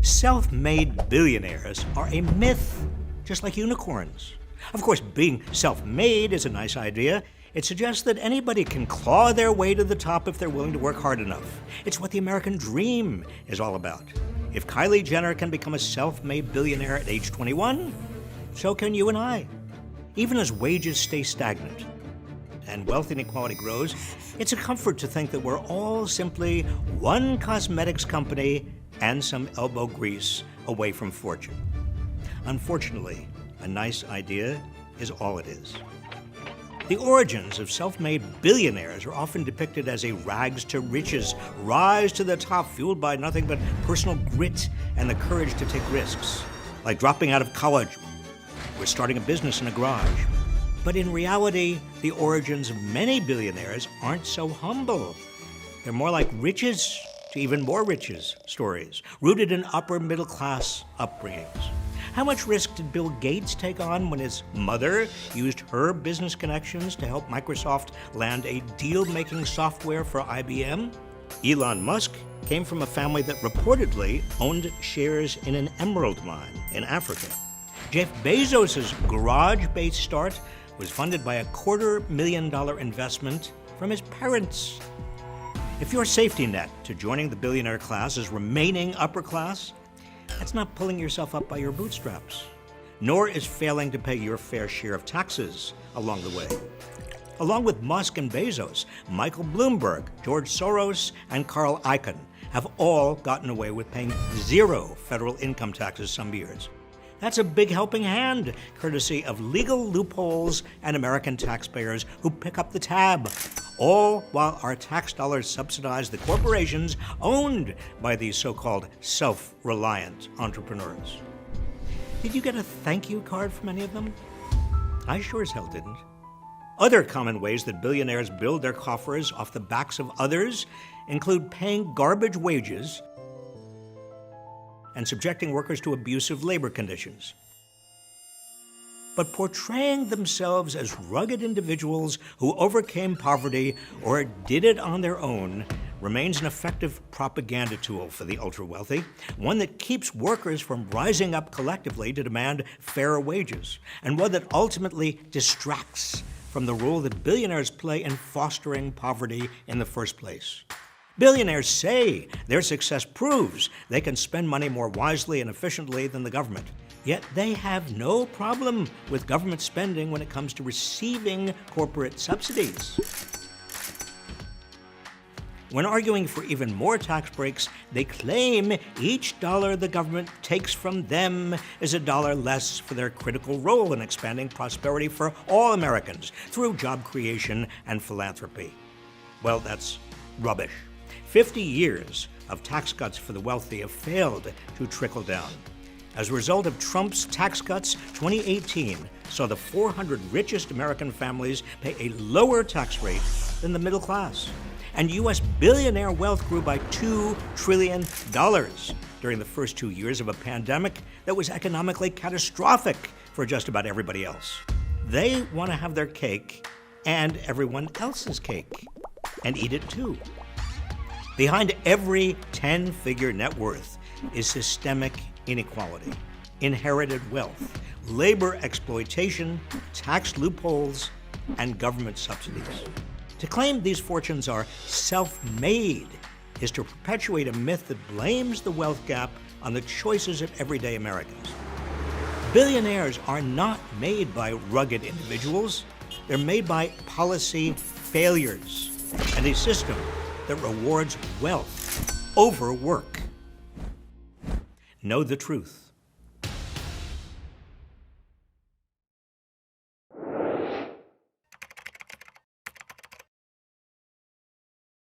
Self-made billionaires are a myth, just like unicorns. Of course, being self-made is a nice idea. It suggests that anybody can claw their way to the top if they're willing to work hard enough. It's what the American dream is all about. If Kylie Jenner can become a self-made billionaire at age 21, so can you and I. Even as wages stay stagnant and wealth inequality grows, it's a comfort to think that we're all simply one cosmetics company and some elbow grease away from fortune. Unfortunately, a nice idea is all it is. The origins of self-made billionaires are often depicted as a rags to riches, rise to the top fueled by nothing but personal grit and the courage to take risks, like dropping out of college or starting a business in a garage. But in reality, the origins of many billionaires aren't so humble. They're more like riches to even more riches stories, rooted in upper middle class upbringings. How much risk did Bill Gates take on when his mother used her business connections to help Microsoft land a deal-making software for IBM? Elon Musk came from a family that reportedly owned shares in an emerald mine in Africa. Jeff Bezos' garage-based start was funded by a $250,000 investment from his parents. If your safety net to joining the billionaire class is remaining upper class, that's not pulling yourself up by your bootstraps, nor is failing to pay your fair share of taxes along the way. Along with Musk and Bezos, Michael Bloomberg, George Soros, and Carl Icahn have all gotten away with paying 0 federal income taxes some years. That's a big helping hand, courtesy of legal loopholes and American taxpayers who pick up the tab, all while our tax dollars subsidize the corporations owned by these so-called self-reliant entrepreneurs. Did you get a thank you card from any of them? I sure as hell didn't. Other common ways that billionaires build their coffers off the backs of others include paying garbage wages and subjecting workers to abusive labor conditions. But portraying themselves as rugged individuals who overcame poverty or did it on their own remains an effective propaganda tool for the ultra-wealthy, one that keeps workers from rising up collectively to demand fairer wages, and one that ultimately distracts from the role that billionaires play in fostering poverty in the first place. Billionaires say their success proves they can spend money more wisely and efficiently than the government. Yet they have no problem with government spending when it comes to receiving corporate subsidies. When arguing for even more tax breaks, they claim each dollar the government takes from them is a dollar less for their critical role in expanding prosperity for all Americans through job creation and philanthropy. Well, that's rubbish. 50 years of tax cuts for the wealthy have failed to trickle down. As a result of Trump's tax cuts, 2018 saw the 400 richest American families pay a lower tax rate than the middle class. And U.S. billionaire wealth grew by $2 trillion during the first 2 years of a pandemic that was economically catastrophic for just about everybody else. They want to have their cake and everyone else's cake and eat it too. Behind every 10-figure net worth is systemic inequality, inherited wealth, labor exploitation, tax loopholes, and government subsidies. To claim these fortunes are self-made is to perpetuate a myth that blames the wealth gap on the choices of everyday Americans. Billionaires are not made by rugged individuals. They're made by policy failures and a system that rewards wealth over work. Know the truth.